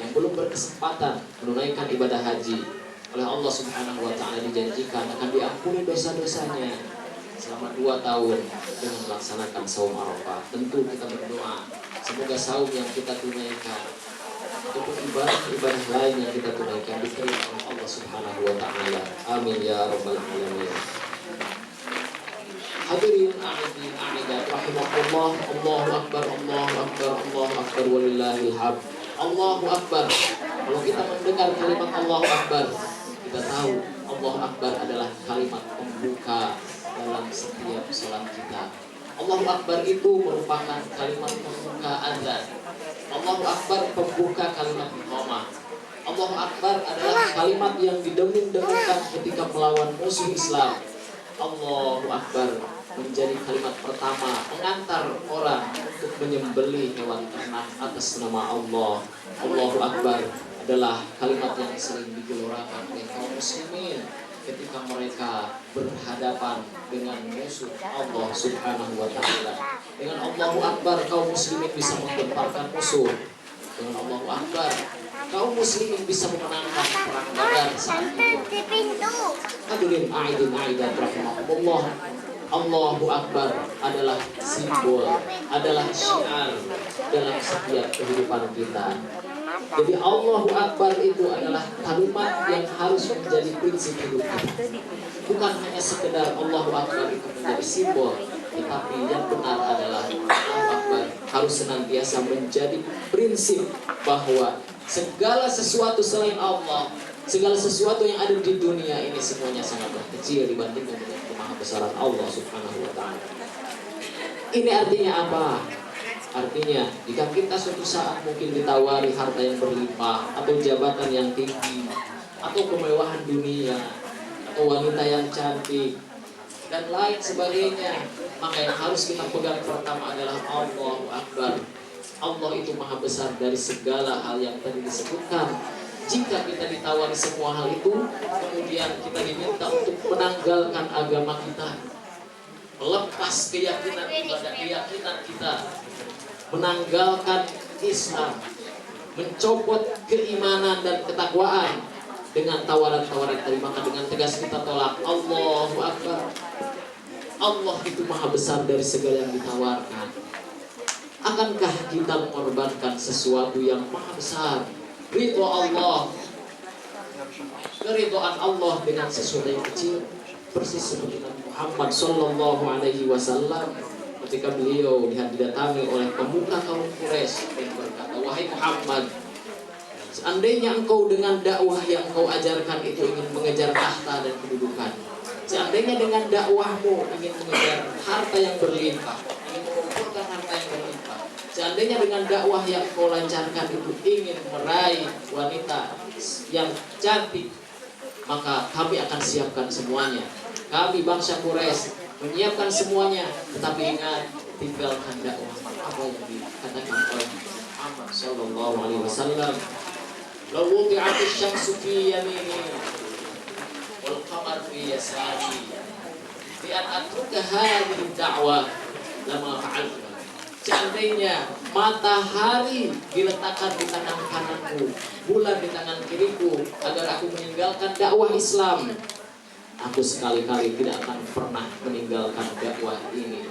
yang belum berkesempatan menunaikan ibadah haji, oleh Allah Subhanahu wa Ta'ala dijanjikan akan diampuni dosa-dosanya selama 2 tahun dengan melaksanakan saum Arafah. Tentu kita berdoa semoga saum yang kita tunaikan ataupun ibadah lain yang kita tunaikan diterima oleh Allah Subhanahu wa Ta'ala. Amin ya rabbal alamin. Hadirin a'idin rahimahullah. Allahu akbar, Allahu akbar, Allahu akbar walillahil hamd. Allahu akbar. Kalau kita mendengar kalimat Allahu akbar, kita tahu Allahu akbar adalah kalimat pembuka dalam setiap salat kita. Allahu akbar itu merupakan kalimat pembuka azan. Allahu akbar pembuka kalimat iqamah. Allahu akbar adalah kalimat yang didengung-dengungkan ketika melawan musuh Islam. Allahu akbar menjadi kalimat pertama mengantar orang untuk menyembelih hewan ternak atas nama Allah. Allahu akbar adalah kalimat yang sering digelorakan oleh kaum muslimin ketika mereka berhadapan dengan musuh Allah Subhanahu wa Ta'ala. Dengan Allahu akbar kaum muslimin bisa menggemparkan musuh. Dengan Allahu akbar kaum muslimin bisa memenangkan perang Badar saat itu. Hadirin a'idin a'idat rahimahullah. Allahu akbar adalah simbol, adalah syiar dalam setiap kehidupan kita. Jadi Allahu akbar itu adalah kalimat yang harus menjadi prinsip hidup kita. Bukan hanya sekedar Allahu akbar itu menjadi simbol, tetapi yang benar adalah Allahu akbar harus senantiasa menjadi prinsip bahwa segala sesuatu selain Allah, segala sesuatu yang ada di dunia ini semuanya sangatlah kecil dibandingkan dengan kemahabesaran Allah Subhanahu wa Ta'ala. Ini artinya apa? Artinya jika kita suatu saat mungkin ditawari harta yang berlimpah, atau jabatan yang tinggi, atau kemewahan dunia, atau wanita yang cantik dan lain sebagainya, maka yang harus kita pegang pertama adalah Allahu akbar. Allah itu maha besar dari segala hal yang tadi disebutkan. Jika kita ditawari semua hal itu, kemudian kita diminta untuk menanggalkan agama kita, melepas keyakinan kita, menanggalkan Islam, mencopot keimanan dan ketakwaan dengan tawaran-tawaran tadi, maka dengan tegas kita tolak. Allahu akbar. Allah itu maha besar dari segala yang ditawarkan. Akankah kita mengorbankan sesuatu yang maha besar, ridho Allah, keridhaan Allah dengan sesuatu yang kecil? Persis seperti Nabi Muhammad Sallallahu Alaihi Wasallam ketika beliau didatangi oleh pemuka kaum Quraisy dan berkata, wahai Muhammad, seandainya engkau dengan dakwah yang engkau ajarkan itu ingin mengejar tahta dan kedudukan, seandainya dengan dakwahmu ingin mengejar harta yang berlimpah, ingin mengumpulkan harta yang berlimpah, seandainya dengan dakwah yang engkau lancarkan itu ingin meraih wanita yang cantik, maka kami akan siapkan semuanya. Kami bangsa Quraisy menyiapkan semuanya, tetapi ingat, tinggalkan dakwah. Apa yang dikatakan oleh Muhammad Sallallahu Alaihi Wasallam, law wudi'atis syamsu fi yamini wal qamar fi yasari fi an atruka hadhihi da'wah lama fa'altu. Seandainya matahari diletakkan di tangan kananku, bulan di tangan kiriku, agar aku meninggalkan dakwah Islam, aku sekali-kali tidak akan pernah meninggalkan dakwah ini.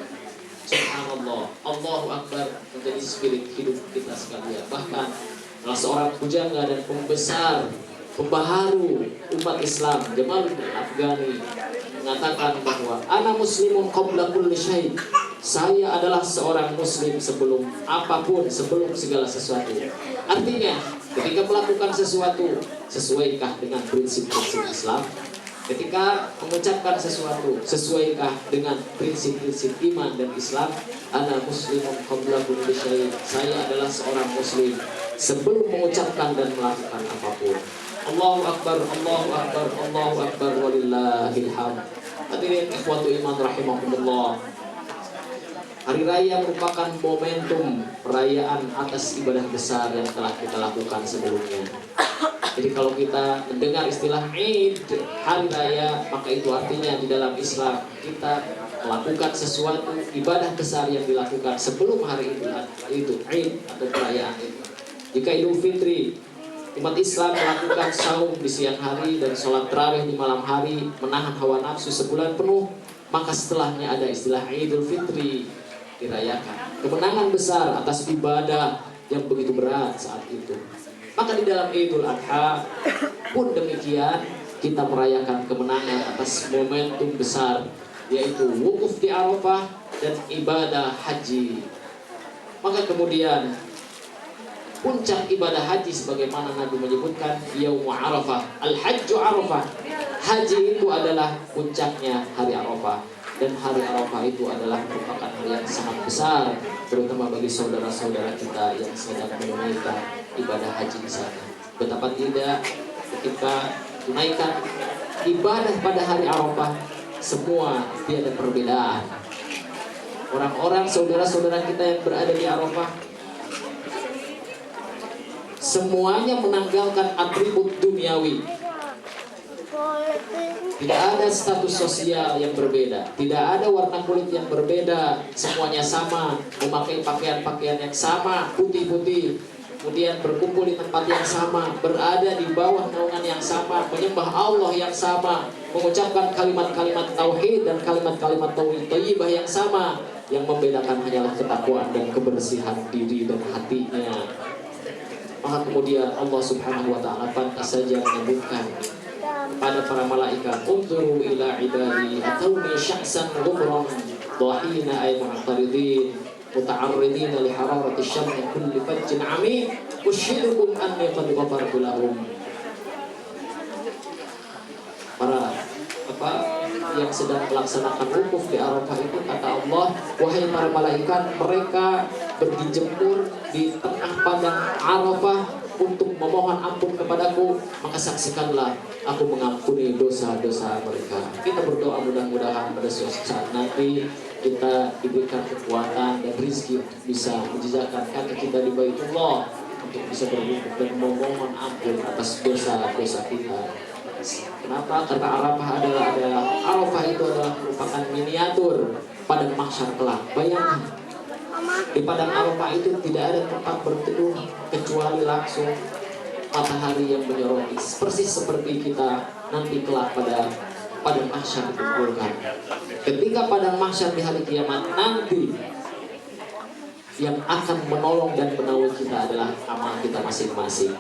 Subhanallah, Allahu akbar menjadi spirit hidup kita sekalian. Bahkan salah seorang pujangga dan pembesar, pembaharu umat Islam, Jamaluddin Afghani, mengatakan bahwa ana muslimun qabla kulli syai'. Saya adalah seorang muslim sebelum apapun, sebelum segala sesuatu. Artinya, ketika melakukan sesuatu, sesuaikah dengan prinsip-prinsip Islam? Ketika mengucapkan sesuatu, sesuaikah dengan prinsip-prinsip iman dan Islam? Ana muslimun qabla kulli syai'. Saya adalah seorang muslim sebelum mengucapkan dan melakukan apapun. Allahu akbar, Allahu akbar, Allahu akbar walillahil hamd. Hadirin ikhwatu iman rahimahumullah. Hari raya merupakan momentum perayaan atas ibadah besar yang telah kita lakukan sebelumnya. Jadi kalau kita mendengar istilah Id, hari raya, maka itu artinya di dalam Islam kita melakukan sesuatu ibadah besar yang dilakukan sebelum hari itu Id atau perayaan itu. Jika Idul Fitri umat Islam melakukan saum di siang hari dan sholat tarawih di malam hari, menahan hawa nafsu sebulan penuh, maka setelahnya ada istilah Idul Fitri, dirayakan kemenangan besar atas ibadah yang begitu berat saat itu. Maka di dalam Idul Adha pun demikian, kita merayakan kemenangan atas momentum besar, yaitu wukuf di Arafah dan ibadah haji. Maka kemudian puncak ibadah haji sebagaimana Nabi menyebutkan yaum Arafah, al-hajju Arafah. Haji itu adalah puncaknya hari Arafah, dan hari Arafah itu adalah merupakan hari yang sangat besar, terutama bagi saudara-saudara kita yang sedang menunaikan ibadah haji di sana. Betapa tidak ketika tunaikan ibadah pada hari Arafah, semua tiada perbedaan. Orang-orang saudara-saudara kita yang berada di Arafah semuanya menanggalkan atribut duniawi. Tidak ada status sosial yang berbeda, tidak ada warna kulit yang berbeda, semuanya sama, memakai pakaian-pakaian yang sama, putih-putih, kemudian berkumpul di tempat yang sama, berada di bawah naungan yang sama, menyembah Allah yang sama, mengucapkan kalimat-kalimat tauhid dan kalimat-kalimat tauhid thayyibah yang sama. Yang membedakan hanyalah ketakwaan dan kebersihan diri dan hatinya. Maka kemudian Allah Subhanahu wa ta'ala pantas saja menyebutkan pada para malaikat, unzuru ila ibadi atawni sya'san ghubran dhahina ay mu'taridin muta'arridin li hararati syam'i kulli fajjin 'amim ushidukum anni qad ghafartu lahum. Para yang sedang melaksanakan wukuf di Arafah itu, kata Allah, wahai para malaikat, mereka berjemur di tengah padang Arafah untuk memohon ampun kepadaku, maka saksikanlah aku mengampuni dosa-dosa mereka. Kita berdoa mudah-mudahan pada suatu saat nanti kita diberikan kekuatan dan rezeki untuk bisa menjejakkan kaki kita di Baitullah, untuk bisa berwukuf dan memohon ampun atas dosa-dosa kita. Kenapa? Karena Arafah Arafah itu adalah merupakan miniatur padang mahsyar kelak. Bayangkan, di padang Arafah itu tidak ada tempat berteduh kecuali langsung matahari yang menyoroti, persis seperti kita nanti kelak pada padang mahsyar dikumpulkan. Ketika padang mahsyar di hari kiamat nanti, yang akan menolong dan menaungi kita adalah amal kita masing-masing.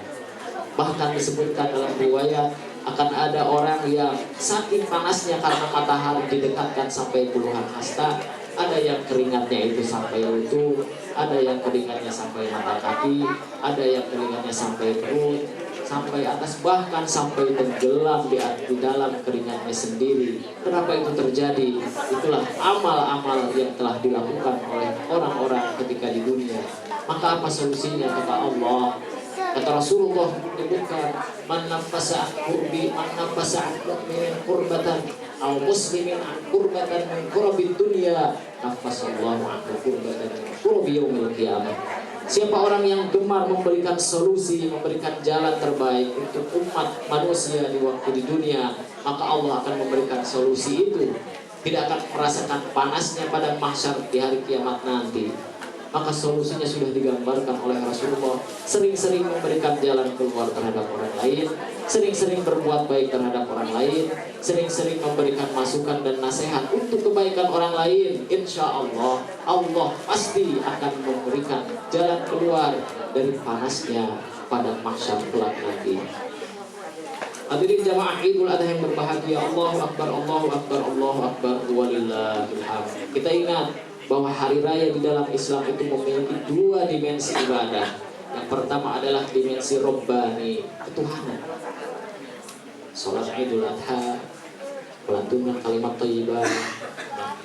Bahkan disebutkan dalam riwayat, akan ada orang yang saking panasnya karena matahari didekatkan sampai puluhan hasta, ada yang keringatnya itu sampai lutut, ada yang keringatnya sampai mata kaki, ada yang keringatnya sampai perut, sampai atas, bahkan sampai tenggelam di dalam keringatnya sendiri. Kenapa itu terjadi? Itulah amal-amal yang telah dilakukan oleh orang-orang ketika di dunia. Maka apa solusinya? Kata Allah, kata Rasulullah menyebutkan, man nafasa mu'minin kurbatan aw muslimin an kurbatan min kurabid dunya nafasallahu anhu kurbatan min kurabi yaumil qiyamah. Siapa orang yang gemar memberikan solusi, memberikan jalan terbaik untuk umat manusia di waktu di dunia, maka Allah akan memberikan solusi itu. Tidak akan merasakan panasnya pada mahsyar di hari kiamat nanti. Maka solusinya sudah digambarkan oleh Rasulullah. Sering-sering memberikan jalan keluar terhadap orang lain, sering-sering berbuat baik terhadap orang lain, sering-sering memberikan masukan dan nasihat untuk kebaikan orang lain. Insya Allah, Allah pasti akan memberikan jalan keluar dari panasnya pada mahsyar kelak nanti. Hadirin jamaah Idul Adha yang berbahagia, Allahu Akbar, Allahu Akbar, Allahu Akbar, walillahil hamd. Kita ingat bahwa hari raya di dalam Islam itu memiliki dua dimensi ibadah. Yang pertama adalah dimensi Rabbani, ketuhanan. Salat Idul Adha, melantunkan kalimat thayyibah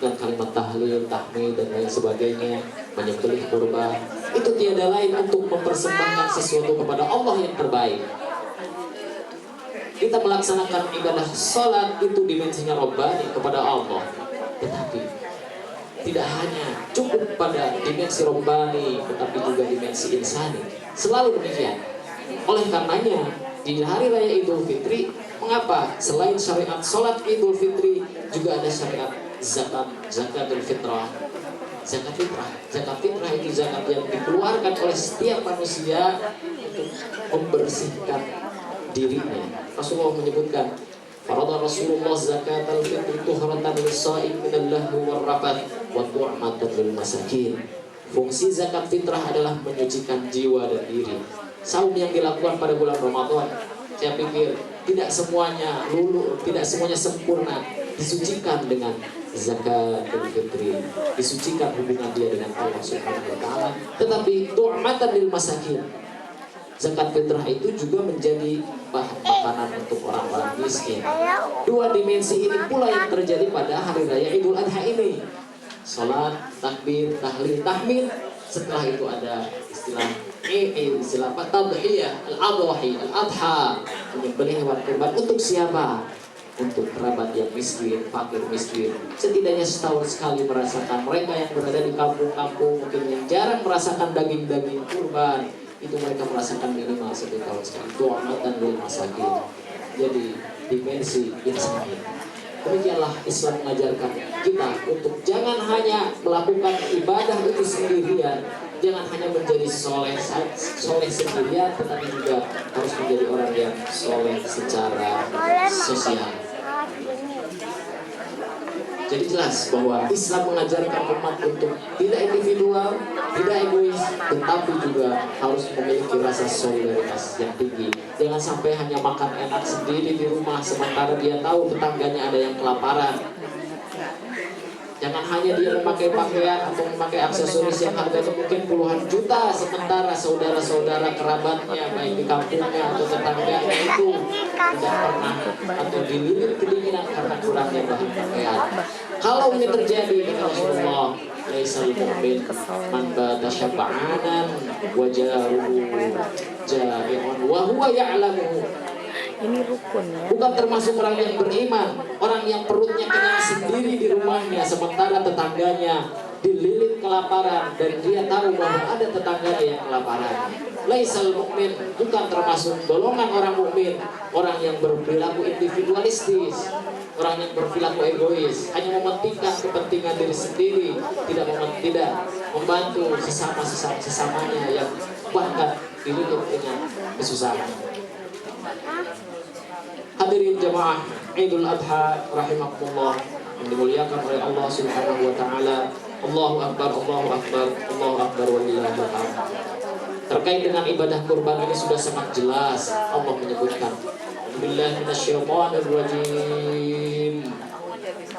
dan kalimat tahlil, tahmid dan lain sebagainya, menyembelih kurban, itu tiada lain untuk mempersembahkan sesuatu kepada Allah yang terbaik. Kita melaksanakan ibadah salat itu dimensinya Rabbani, kepada Allah. Tetapi tidak hanya cukup pada dimensi Rabbani, tetapi juga dimensi insani. Selalu demikian. Oleh karenanya, di hari raya Idul Fitri, mengapa selain syariat sholat Idul Fitri, juga ada syariat zakatul fitrah, zakat fitrah. Zakat fitrah itu zakat yang dikeluarkan oleh setiap manusia untuk membersihkan dirinya. Rasulullah menyebutkan, farada Rasulullah zakatal fitri tuhratan lis-shaim minal lahwi war-rafath wa tu'matan lil masakin. Fungsi zakat fitrah adalah menyucikan jiwa dan diri. Saum yang dilakukan pada bulan Ramadan, saya pikir tidak semuanya lulu, tidak semuanya sempurna disucikan dengan zakat fitri, disucikan hubungan dia dengan Allah Subhanahu wa taala, tetapi tu'matan lil masakin. Zakat fitrah itu juga menjadi bahan makanan untuk orang-orang miskin. Dua dimensi ini pula yang terjadi pada hari raya Idul Adha ini. Salat, takbir, tahlil, tahmid. Setelah itu ada istilah tadhiyah, al-adhahi, al-adha, menyembelih hewan kurban untuk siapa? Untuk kerabat yang miskin, fakir miskin. Setidaknya setahun sekali merasakan. Mereka yang berada di kampung-kampung mungkin yang jarang merasakan daging-daging kurban, itu mereka merasakan minimal 1 tahun sekali. Tu'matan lil masakin. Jadi dimensi insani. Demikianlah Islam mengajarkan kita untuk jangan hanya melakukan ibadah itu sendirian, jangan hanya menjadi soleh sendirian, tetapi juga harus menjadi orang yang soleh secara sosial. Jadi jelas bahwa Islam mengajarkan umat untuk tidak individual, tidak egois, tetapi juga harus memiliki rasa solidaritas yang tinggi. Jangan sampai hanya makan enak sendiri di rumah sementara dia tahu tetangganya ada yang kelaparan. Jangan hanya dia memakai pakaian atau memakai aksesoris yang harganya mungkin puluhan juta, sementara saudara-saudara kerabatnya baik di kampungnya atau tetangganya itu tidak pernah atau dililit kedinginan karena kurangnya bahan pakaian. Kalau ini terjadi, kata Rasulullah, laisal mu'min man bata syab'anan wa jaruhu ja'i'un wa huwa ya'lamu. Ini rukun ya. Bukan termasuk orang yang beriman, orang yang perutnya kenyang sendiri di rumahnya sementara tetangganya dililit kelaparan dan dia tahu bahwa ada tetangganya yang kelaparan. Laisal mukmin, bukan termasuk golongan orang mukmin, orang yang berperilaku individualistis, orang yang berperilaku egois, hanya mementingkan kepentingan diri sendiri, tidak membantu sesamanya yang bahkan dililit dengan kesusahan. Hadirin jamaah Idul Adha rahimakumullah yang dimuliakan oleh Allah Subhanahu wa taala. Allahu akbar, Allahu akbar, Allahu akbar walillahil hamd. Terkait dengan ibadah kurban ini sudah sangat jelas Allah menyebutkan. Billahi minasyaitonir rajim.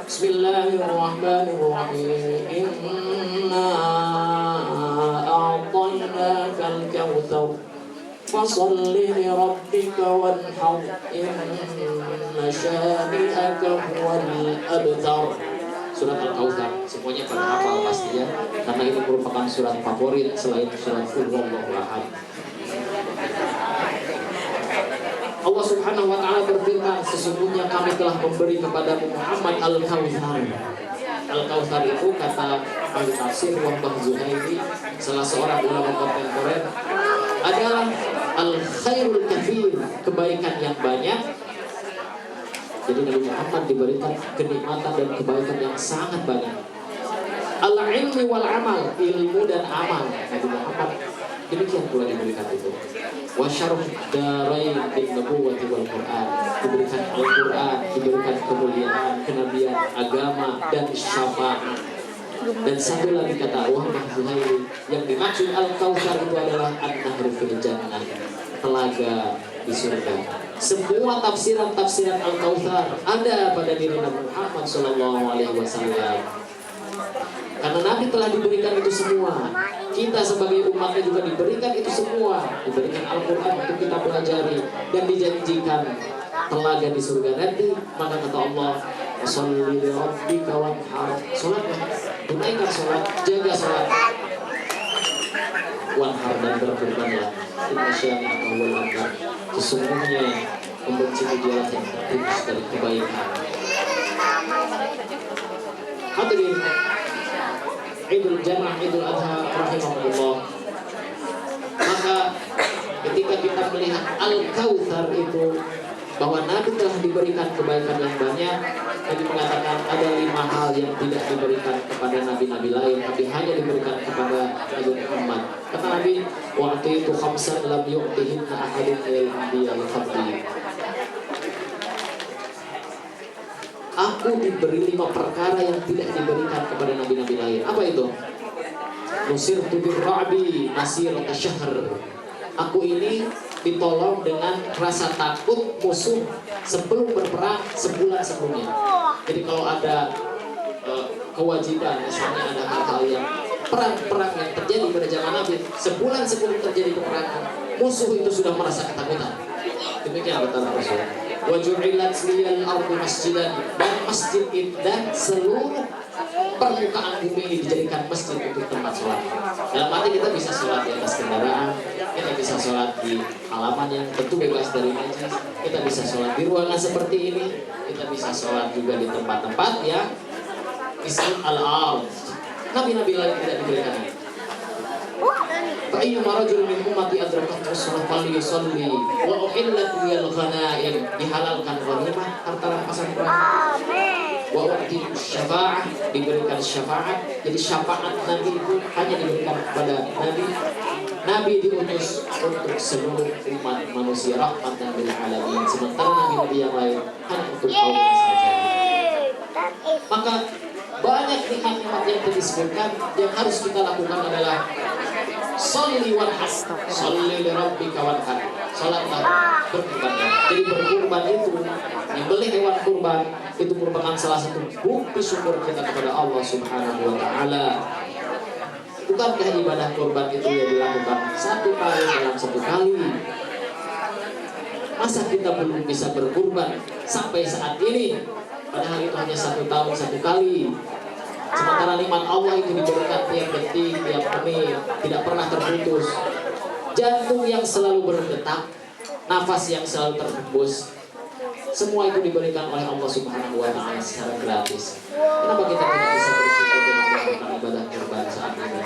Bismillahirrahmanirrahim. Inna a'tainakal kautsar fasalli li rabbika wanhar inna syani'aka huwal abtar. Surat Al-Kautsar, semuanya pada hafal pastinya karena ini merupakan surat favorit selain surat Qul huwallahu ahad. Allah Subhanahu wa taala berfirman, sesungguhnya kami telah memberi kepada Muhammad Al-Kautsar. Al-Kautsar itu kata ahli tafsir Wahbah Zuhairi, salah seorang ulama kontemporer, adalah al-khairul kathir, kebaikan yang banyak. Jadi Nabi Muhammad diberikan kenikmatan dan kebaikan yang sangat banyak. Al-ilmi wal amal, ilmu dan amal. Nabi Muhammad demikian pula diberikan itu. Wa syaraf darain bin nubuwwati wal Qur'an, diberikan Al-Qur'an, diberikan kemuliaan, kenabian, agama dan syafaat. Dan satu lagi kata Wahbah Zuhairi, yang dimaksud Al-Kautsar itu adalah an-nahru fil jannah, telaga di surga. Semua tafsiran Al-Kautsar ada pada diri Nabi Muhammad SAW. Karena Nabi telah diberikan itu semua. Kita sebagai umatnya juga diberikan itu semua. Diberikan Al-Quran untuk kita pelajari dan dijanjikan telaga di surga nanti. Maka kata Allah, sholli li rabbika wanhar. Salatlah, tunaikan salat, jaga salat. Wanhar, dan berkurbanlah. Inna syani'aka huwal abtar. Sesungguhnya pembenci dialah yang terputus dari kebaikan. Hadirin Idul Jannah, Idul Adha rahimahullah. Maka ketika kita melihat Al-Kautsar itu, bahwa Nabi telah diberikan kebaikan yang banyak, Nabi mengatakan ada 5 hal yang tidak diberikan kepada nabi-nabi lain, tapi hanya diberikan kepada Nabi Muhammad. Kata Nabi, wa'titu khamsan lam yu'tihinna ahadun minal anbiya min qabli. Aku diberi 5 perkara yang tidak diberikan kepada nabi-nabi lain. Apa itu? Nusirtu birra'bi masirata syahr. Aku ini ditolong dengan rasa takut musuh sebelum berperang sebulan sebelumnya. Jadi kalau ada kewajiban, misalnya ada hal-hal yang perang-perang yang terjadi pada zaman Nabi, sebulan sebelum terjadi peperangan, musuh itu sudah merasa ketakutan. Demikian kata Rasul. Wa ju'ilat liyal ardu masjidan, dan masjid dan seluruh permukaan bumi ini dijadikan masjid untuk tempat sholat. Dalam arti kita bisa sholat di atas kendaraan, kita bisa sholat di halaman yang tentu bebas dari najis, kita bisa sholat di ruangan seperti ini, kita bisa sholat juga di tempat-tempat yang ism al-ard. Nabi-nabi lain tidak diberikan ini. Fa'iyyu marajul min ummati adrakat as-salat falyusalli wa uhillat liyal ghanaim, dihalalkan ghanimah harta rampasan perang. Wa u'ti syafa'ah, diberikan syafaat. Jadi syafaat Nabi itu hanya diberikan kepada Nabi. Nabi diutus untuk seluruh umat manusia, rahmatan lil alamin. Sementara nabi-nabi yang lain hanya untuk kaum saja. Maka banyak nikmat yang disebutkan, yang harus kita lakukan adalah sholli wanhar, sholli li rabbika wanhar, salatlah, berkurbanlah. Jadi berkurban itu, menyembelih hewan kurban itu merupakan salah satu bukti syukur kita kepada Allah Subhanahu wa taala. Bukankah ibadah kurban itu yang dilakukan satu kali dalam satu kali? Masa kita belum bisa berkurban sampai saat ini? Padahal itu hanya 1 tahun 1 kali. Sementara nikmat Allah itu diberikan tiap detik, tiap menit, tidak pernah terputus. Jantung yang selalu berdetak, nafas yang selalu terhembus, semua itu diberikan oleh Allah Subhanahu wa taala secara gratis. Kenapa kita tidak bisa bersyukur dengan melakukan ibadah kurban saat ini?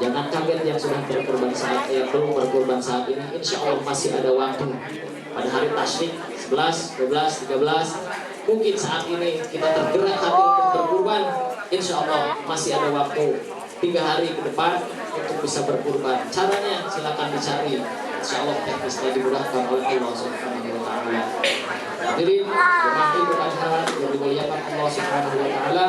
Jangan kaget yang sudah berkorban saat yang belum berkorban saat ini, insya Allah masih ada waktu. Pada hari tasyrik 11, 12, 13, mungkin saat ini kita tergerak hati untuk berkurban, insya Allah masih ada waktu 3 hari ke depan untuk bisa berkurban. Caranya silakan dicari, insya Allah teknisnya dimudahkan oleh Allah Subhanahu wa taala. Hadirin jemaah Idul Adha yang dimuliakan Allah Subhanahu wa taala,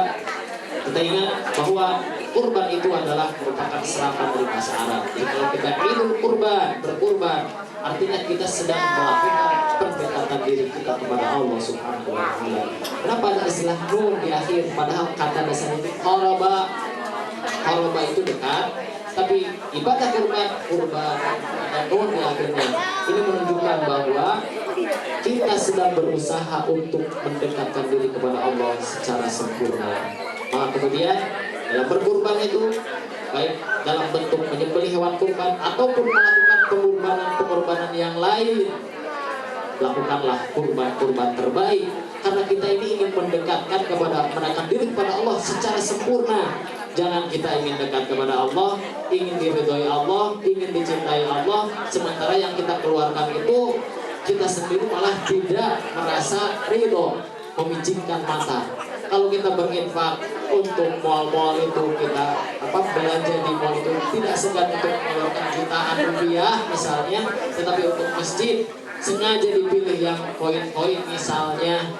kita ingat bahwa kurban itu adalah merupakan serapan dari bahasa Arab. Jadi kalau kita Idul Kurban, berkurban, artinya kita sedang melakukan pendekatan diri kita kepada Allah Subhanahu wa taala. Kenapa ada istilah nun di akhir, padahal kata dasar itu qaraba. Qaraba itu dekat, tapi ibadah kurban dan nun di akhirnya ini menunjukkan bahwa kita sedang berusaha untuk mendekatkan diri kepada Allah secara sempurna. Maka kemudian dalam berkurban itu, baik dalam bentuk menyembelih hewan kurban ataupun melakukan pengorbanan yang lain, lakukanlah kurban terbaik, karena kita ini ingin mendekatkan mendekatkan diri kepada Allah secara sempurna. Jangan kita ingin dekat kepada Allah, ingin diridhoi Allah, ingin dicintai Allah, sementara yang kita keluarkan itu kita sendiri malah tidak merasa ridho, memicingkan mata. Kalau kita berinfak untuk mal-mal itu, kita belanja di mal itu tidak segan untuk mengeluarkan jutaan rupiah misalnya, tetapi untuk masjid sengaja dipilih yang koin-koin misalnya,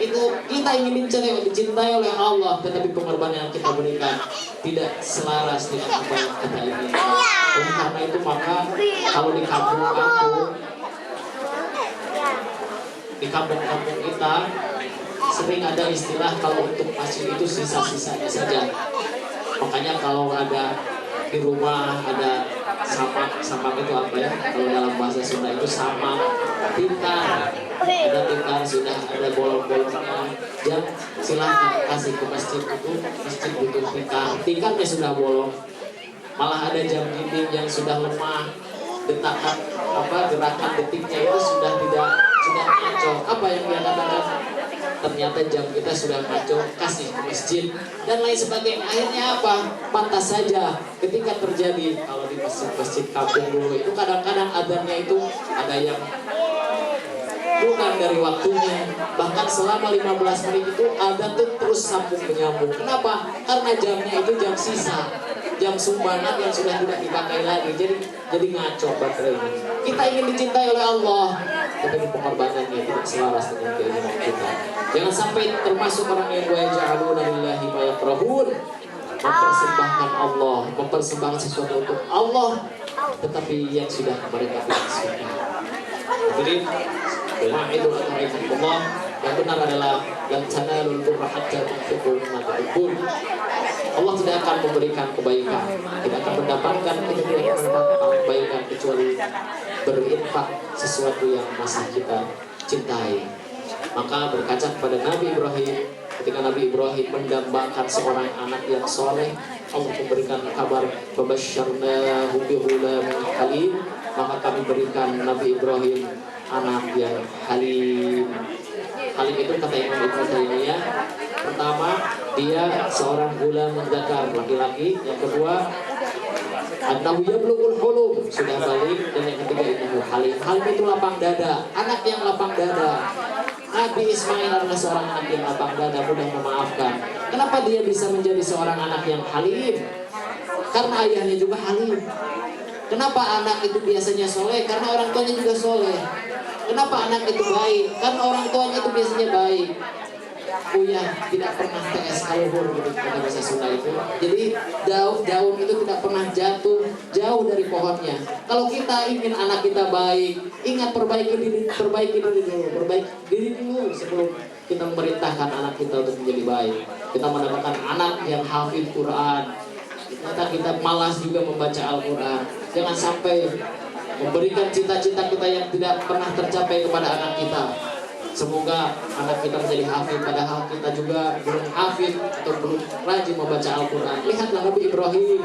itu kita ingin dicintai oleh Allah, tetapi pengorbanan yang kita berikan tidak selaras dengan apa yang kita inginkan. Oleh karena itu maka kalau di kampung-kampung kita sering ada istilah kalau untuk masjid itu sisa-sisanya saja. Makanya kalau ada di rumah ada samak itu apa ya? Kalau dalam bahasa Sunda itu samak, tintar. Ada tintar sudah ada bolong-bolongnya. Yang silahkan kasih ke masjid itu, masjid butuh tintar. Tintarnya sudah bolong. Malah ada jam dinding yang sudah lemah. Gerakan detiknya itu sudah ngaco. Apa yang dia katakan? Ternyata jam kita sudah ngaco, kasih ke masjid dan lain sebagainya. Akhirnya apa? Pantas saja ketika terjadi kalau di masjid kampung dulu itu kadang-kadang adanya itu ada yang bukan dari waktunya. Bahkan selama 15 menit itu ada tuh terus sambung menyambung. Kenapa? Karena jamnya itu jam sisa, jam sumbangan yang sudah tidak dipakai lagi. Jadi ngaco baterai. Kita ingin dicintai oleh Allah, tetapi pengorbanannya tidak selaras dengan keinginan kita. Jangan sampai termasuk orang yang waja'aluna lillahi ma yakrahun, mempersembahkan Allah, mempersembahkan sesuatu untuk Allah, tetapi yang sudah mereka tidak suka. Jadi, wa'idul Allah yang benar adalah yang tanalul birra hatta tunfiqu mimma tuhibbun. Allah tidak akan memberikan kebaikan, tidak akan mendapatkan, kita tidak akan mendapatkan kebaikan kecuali berinfak sesuatu yang masih kita cintai. Maka berkaca kepada Nabi Ibrahim, ketika Nabi Ibrahim mendambakan seorang anak yang soleh, Allah memberikan kabar fabasyarnahu bighulam halim, maka kami berikan Nabi Ibrahim anak yang halim. Halim itu kata Imam Ibnu Taimiyah, pertama dia seorang gulam dzakar laki-laki, yang kedua annahu yablughul hulum, sudah balik, dan yang ketiga innahu halim. Halim itu lapang dada, anak yang lapang dada. Nabi Ismail adalah seorang anak yang lapang dada, mudah memaafkan. Kenapa dia bisa menjadi seorang anak yang halim? Karena ayahnya juga halim. Kenapa anak itu biasanya soleh? Karena orang tuanya juga soleh. Kenapa anak itu baik? Karena orang tuanya itu biasanya baik. Uyah tidak pernah TS kaluhur gitu kata bahasa Sunda itu. Jadi daun itu tidak pernah jatuh jauh dari pohonnya. Kalau kita ingin anak kita baik, ingat perbaiki diri dulu sebelum kita memerintahkan anak kita untuk menjadi baik. Kita mendapatkan anak yang hafid Quran, ternyata kita malas juga membaca Al-Quran. Jangan sampai memberikan cita-cita kita yang tidak pernah tercapai kepada anak kita. Semoga anak kita menjadi hafid, padahal kita juga belum hafid atau belum rajin membaca Al-Quran. Lihatlah Nabi Ibrahim.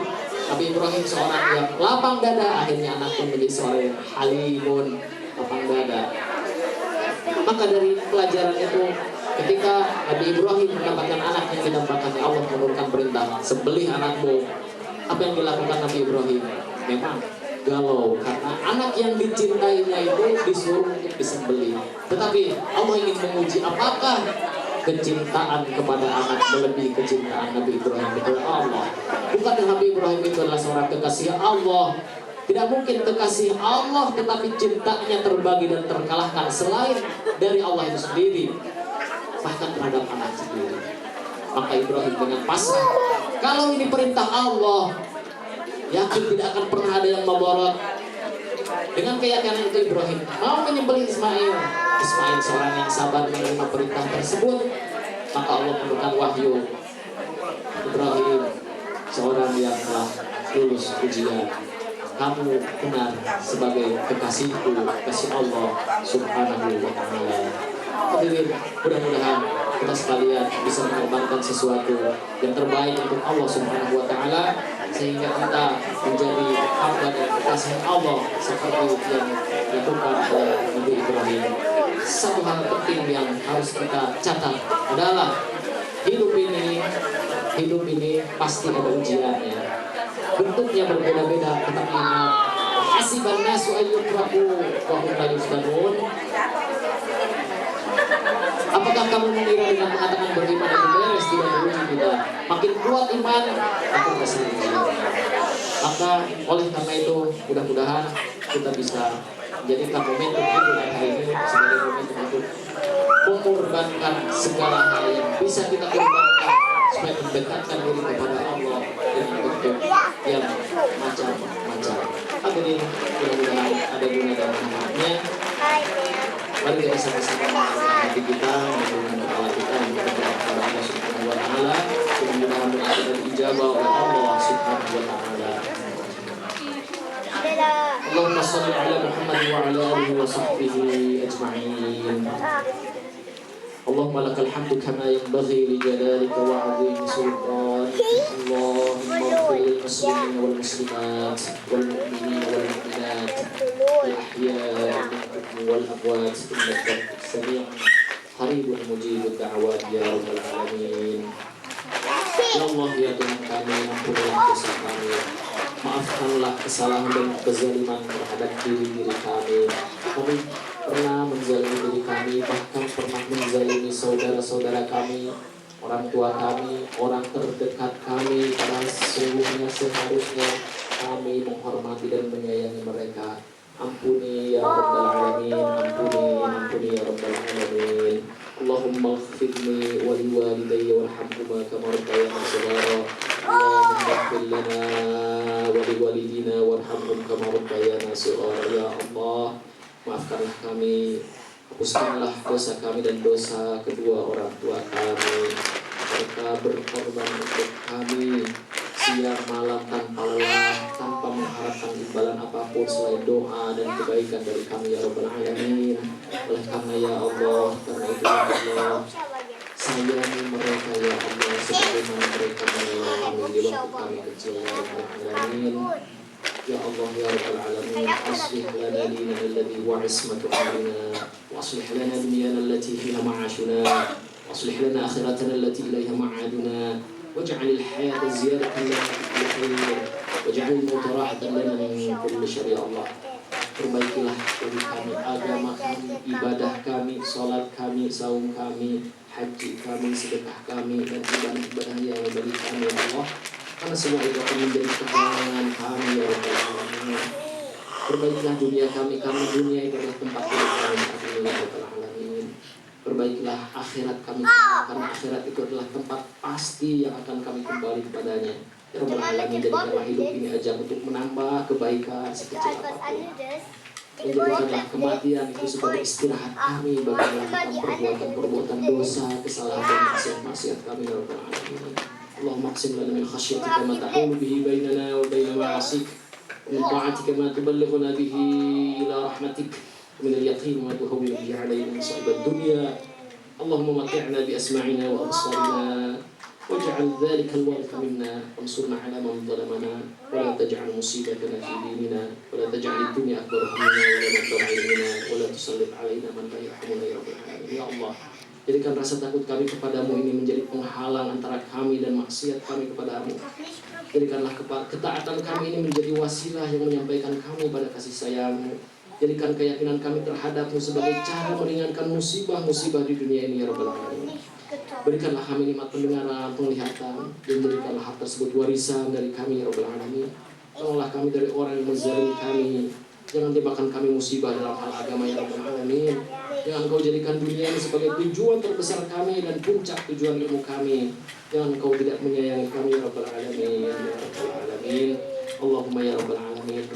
Nabi Ibrahim seorang yang lapang dada, akhirnya anak pun menjadi seorang yang halimun, lapang dada. Maka dari pelajaran itu, ketika Nabi Ibrahim mendapatkan anak yang didambakan, Allah menurunkan perintah, sembelih anakmu. Apa yang dilakukan Nabi Ibrahim? Memang galau, karena anak yang dicintainya itu disuruh untuk disembelih. Tetapi Allah ingin menguji apakah kecintaan kepada anak melebihi kecintaan Nabi Ibrahim kepada Allah. Bukankah Nabi Ibrahim itu adalah seorang kekasih Allah? Tidak mungkin kekasih Allah tetapi cintanya terbagi dan terkalahkan selain dari Allah itu sendiri, bahkan terhadap anak sendiri. Maka Ibrahim dengan pasrah, kalau ini perintah Allah, yakin tidak akan pernah ada yang memborot. Dengan keyakinan itu Ibrahim mau menyembelih Ismail. Ismail seorang yang sabar menerima perintah tersebut. Maka Allah menurunkan wahyu, Ibrahim seorang yang telah lulus ujian, kamu benar sebagai kekasihku, kekasih Allah Subhanahu wa ta'ala. Hadirin, mudah-mudahan kita sekalian bisa mengorbankan sesuatu yang terbaik untuk Allah Subhanahu wa ta'ala, sehingga kita menjadi hamba dan kekasih Allah seperti yang dilakukan oleh Nabi Ibrahim. Satu hal penting yang harus kita catat adalah hidup ini pasti ada ujiannya. Bentuknya berbeda-beda, tetapi ingat, hasiban nasu ayyutraku wa hum la yuftanun. Apakah kamu mengira dengan mengatakan beriman itu beres, tidak diuji kita? Makin kuat iman, makin besar ujian. Maka oleh karena itu, mudah-mudahan kita bisa menjadikan momentum Idul Adha ini sebagai momentum untuk mengorbankan segala hal yang bisa kita korbankan supaya mendekatkan diri kepada Allah dengan bentuk yang macam-macam. Hadirin, mudah-mudahan ada guna dan manfaatnya. Mari kita sama-sama mengarahkan hati kita, menurunkan kepala kita kepada Allah Subhanahu wa ta'ala. Mudah-mudahan doa kita dijabah oleh Allah Subhanahu wa ta'ala. Allahumma shalli ala Muhammad wa ala alihi wa sahbihi ajma'in. Allahumma lakal hamdu kama yanbaghi li jalalika wa 'azimi sultanik. Allahumma ighfir lil muslimin wal muslimat wal mu'minin wal mu'minat al ahya'i minhum wal amwat innaka sami'un qaribun mujibud da'awat ya rabbal alamin. Ya Allah, ya Tuhan kami, ampunilah dosa kami, maafkanlah kesalahan dan kezaliman terhadap diri kami. Kami pernah menzalimi diri saudara-saudara kami, orang tua kami, orang terdekat kami, karena sesungguhnya seharusnya kami menghormati dan menyayangi mereka. Ampuni ya Rabbal Alamin, ampuni ya Rabbal Alamin. Allahumma ighfirli wa liwalidayya warhamhuma kama rabbayani shighara. Allahumma ighfir lana wa liwalidina warhamhum kama rabbayana shighara. Ya Allah, maafkanlah kami, hapuskanlah dosa kami dan dosa kedua orang tua kami. Mereka berkorban untuk kami siang malam tanpa lelah, tanpa mengharapkan imbalan apapun selain doa dan kebaikan dari kami ya Rabbal Alamin. Oleh karena ya Allah, karena itu ya Allah, sayangi mereka ya Allah sebagaimana mereka menyayangi kami di waktu kami kecil ya Rabbal Alamin. Ya Allah ya Rabbal Alamin, aslih lana dinana alladhi huwa ismatu amrina, wa aslih lana dunyana allati fiha ma'ashuna, wa aslih lana akhiratana allati ilayha ma'aduna. واجعل الحياة زيادة لنا في كل خير واجعل الموت راحة لنا من كل شر ya Allah. Perbaikilah bagi kami agama kami, ibadah kami, sholat kami, saum kami, haji kami, sedekah kami, dan ibadah-ibadah yang bagi kami ya Allah. Karena semua itu akan menjadi kehalangan kami ya Rabbal Alamin. Perbaikilah dunia kami, karena dunia itu adalah tempat kami saat ini ya Rabbal Alamin. Perbaikilah akhirat kami, karena akhirat itu adalah tempat pasti yang akan kami kembali kepadanya. Ya Rabbal Alamin, jadikanlah hidup ini ajang untuk menambah kebaikan sekecil apapun. Menjadikanlah kematian itu sebagai istirahat kami bagi melakukan perbuatan-perbuatan dosa, kesalahan dan maksiat-maksiat kami ya Rabbal Alamin. Allahumma aqsim lana min khasyatika ma tahulu bihi bainana wa baina ma'asik, wa min ta'atika ma tuballighuna bihi ila rahmatik, ومن اليقين ما تهون به علينا مصائب الدنيا. اللهم متعنا بأسماعنا وأبصارنا واجعل ذلك الوارث منا وانصرنا على من ظلمنا ولا تجعل مصيبتنا في ديننا ولا تجعل الدنيا أكبر همنا ولا مبلغ علمنا ولا تسلط علينا من لا يرحمنا يا رب العالمين. Ya Allah, jadikan rasa takut kami kepadamu ini menjadi penghalang antara kami dan maksiat kami kepadamu. Jadikanlah ketaatan kami ini menjadi wasilah yang menyampaikan kami pada kasih sayangmu. Jadikan keyakinan kami terhadapmu sebagai cara meringankan musibah-musibah di dunia ini ya Rabbal Alamin. Berikanlah kami nikmat pendengaran, penglihatan, dan berikanlah hal tersebut warisan dari kami ya Rabbal Alamin. Tolonglah kami dari orang yang menzalimi kami. Jangan timpakan kami musibah dalam hal agama ya Rabbal Alamin. Jangan Engkau jadikan dunia ini sebagai tujuan terbesar kami dan puncak tujuan ilmu kami. Jangan Engkau tidak menyayangi kami ya Rabbal Alamin. Ya Rabbal Alamin. Allahumma ya Rabbal Alamin.